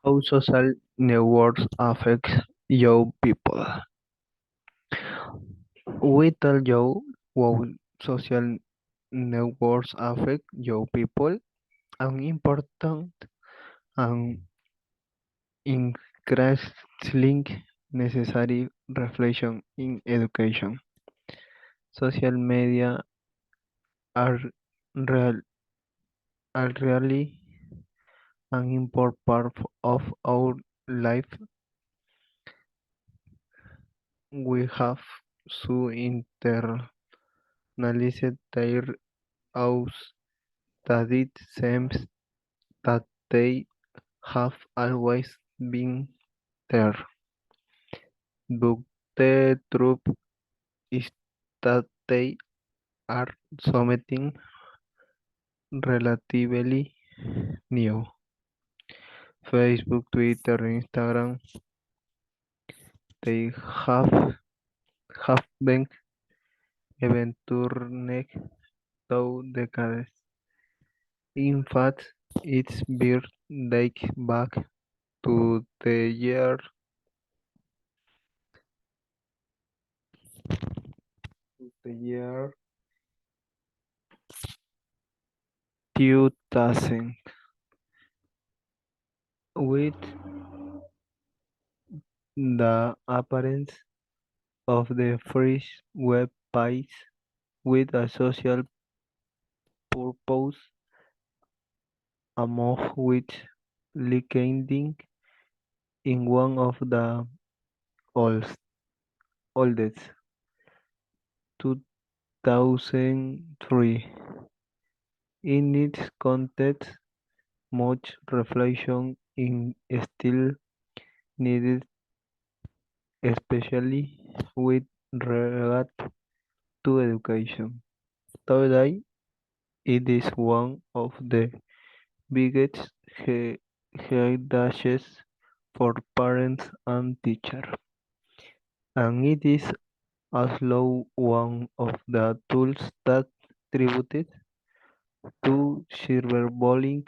How social networks affect young people. We tell you how social networks affect young people, an important and increasingly necessary reflection in education. Social media are, real, are really an important part of our life. We have to internalize their use that it seems that they have always been there, but the truth is that they are something relatively new. Facebook, Twitter, Instagram, they have been around two decades. In fact, its birth dates back to the year 2000, with the appearance of the first web page with a social purpose, among which LinkedIn in one of the oldest, oldest 2003. In its context, much reflection is still needed, especially with regard to education. Today, it is one of the biggest headaches for parents and teachers, and it is also one of the tools that attributed to cyberbullying.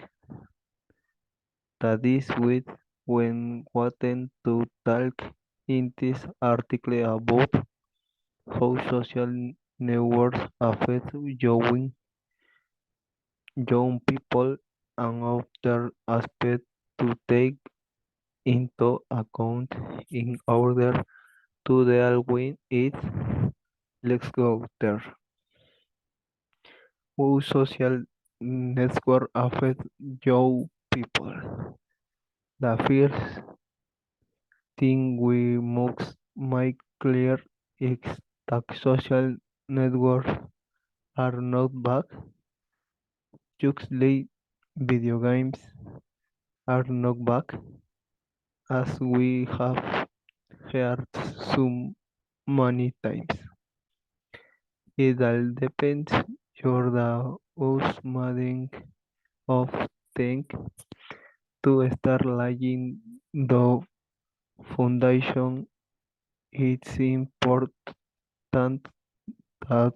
That is with when wanting to talk in this article about how social networks affect young people and other aspects to take into account in order to deal with it. Let's go there. How social networks affect young people. The first thing we must make clear is that social networks are not bad. Usually, video games are not bad, as we have heard so many times. It all depends on the using of things to start laying the foundation. It's important that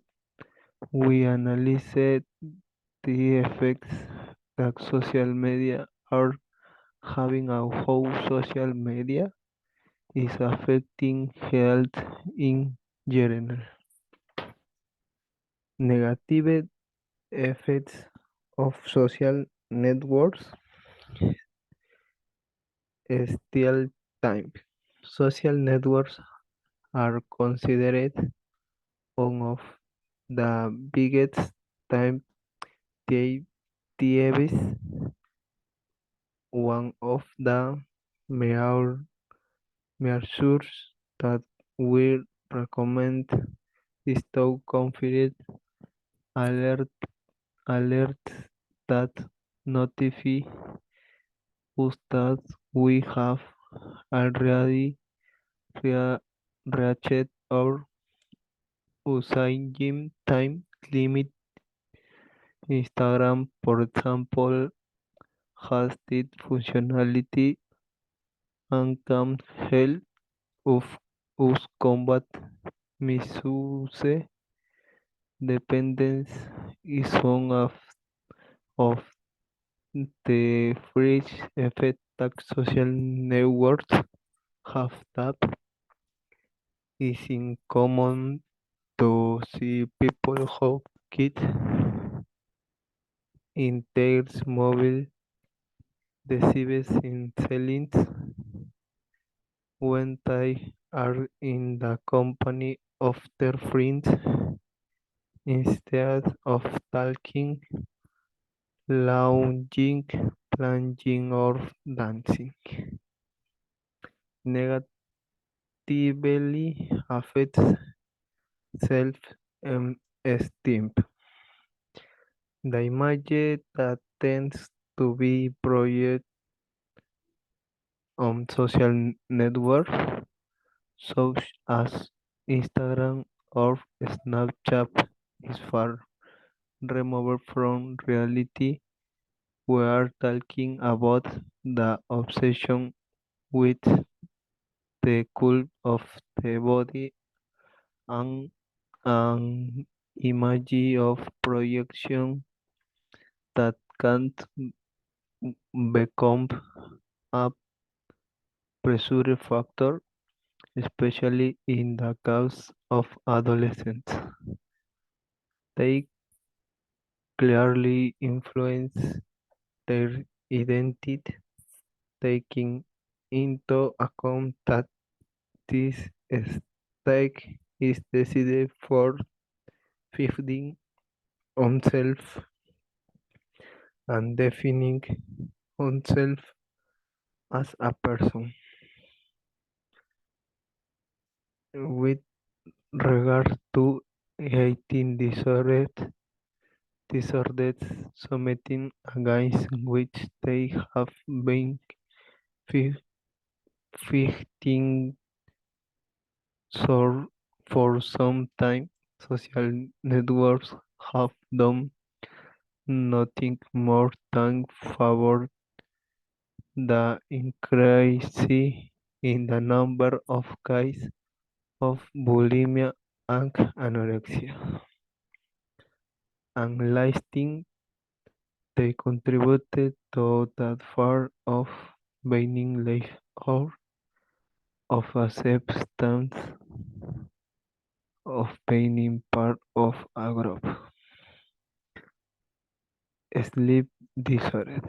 we analyze the effects that social media are having on how social media is affecting health in general. Negative effects of social networks still time. Social networks are considered one of the biggest time thieves. One of the major measures that we recommend is to configure alert alerts that notify us that we have already rea- reached our usage time limit. Instagram, for example, has this functionality and can help of us combat misuse. Dependence is one of the fringe effects social networks have that is in common to see people how kids in their mobile devices in silence when they are in the company of their friends instead of talking, lounging, playing, or dancing. Negatively affects self-esteem. The image that tends to be projected on social networks such as Instagram or Snapchat is far removed from reality. We are talking about the obsession with the cult of the body and an image of projection that can't become a pressure factor, especially in the case of adolescents. They clearly influence their identity, taking into account that this stake is decided for fitting oneself and defining oneself as a person. With regard to eating disorders something against which they have been fi- fighting so for some time, social networks have done nothing more than favor the increase in the number of cases of bulimia and anorexia. And lasting, they contributed to that far of being life out of a substance of being part of a group. Sleep disorders.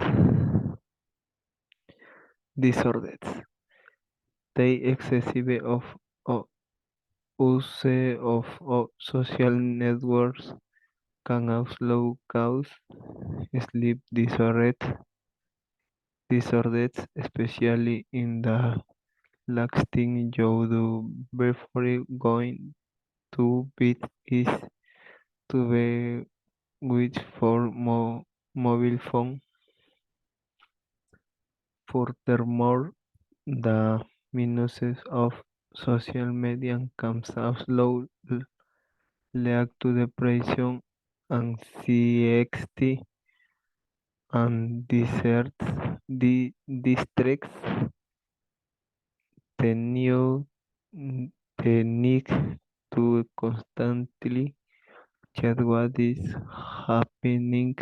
Disorders. They excessive of use of social networks can also cause sleep disorders, especially in the last thing you do before going to bed is to be with for mobile phone. Furthermore, the minuses of social media can also lead to depression, anxiety, and distress. The new the need to constantly check what is happening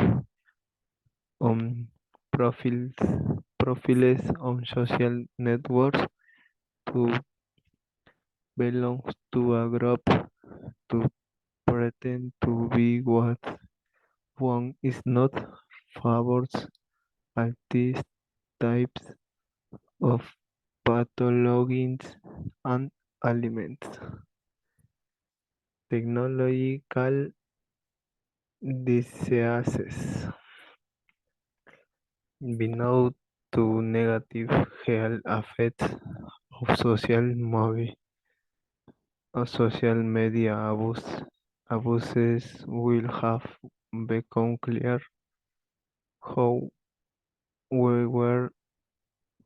on profiles profiles on social networks to belong to a group to pretend to be what one is not favors all these types of pathologies and elements. Technological diseases belong to negative health effects of social media abuses will have become clear. However,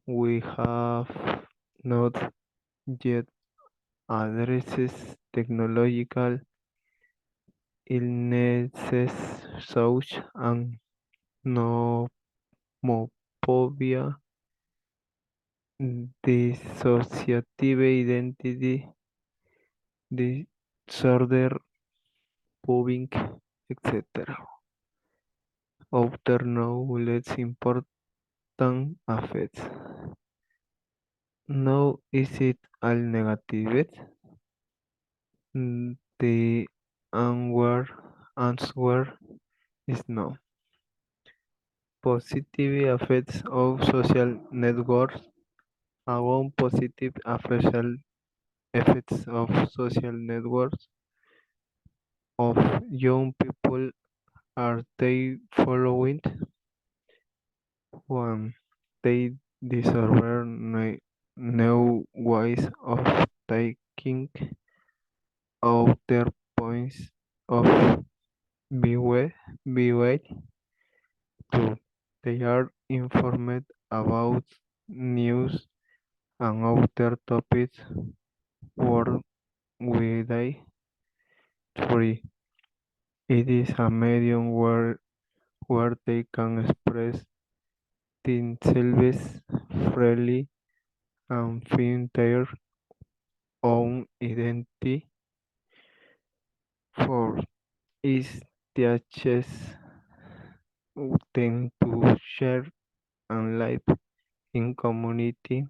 we have not yet addressed technological illnesses such as nomophobia, dissociative identity disorder, pubbing, etc. Outer knowledge than affects. No, is it all negative? The answer is no. Positive effects of social networks. Among positive effects of social networks of young people are they following? One, they discover new ways of taking out their points of view. Two, they are informed about news and other topics worldwide. Three, it is a medium where they can express themselves freely and find their own identity. Four, is teaches them to share and live in community.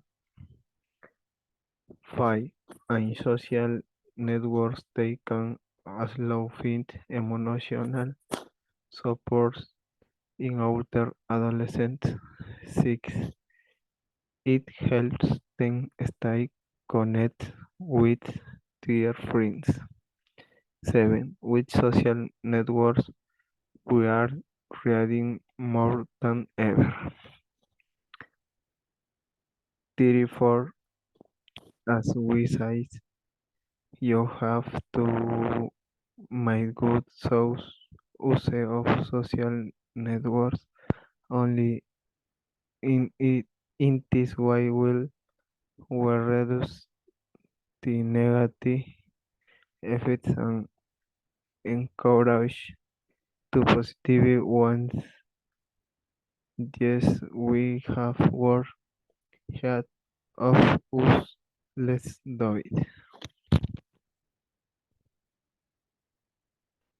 Five, in social networks they can allow find emotional support in older adolescents. Six, it helps them stay connected with their friends. Seven, with social networks we are reading more than ever. 34, as we said, you have to make good use of social networks. Only in this way will reduce the negative effects and encourage the positive ones. Yes, we have work ahead of us. Let's do it.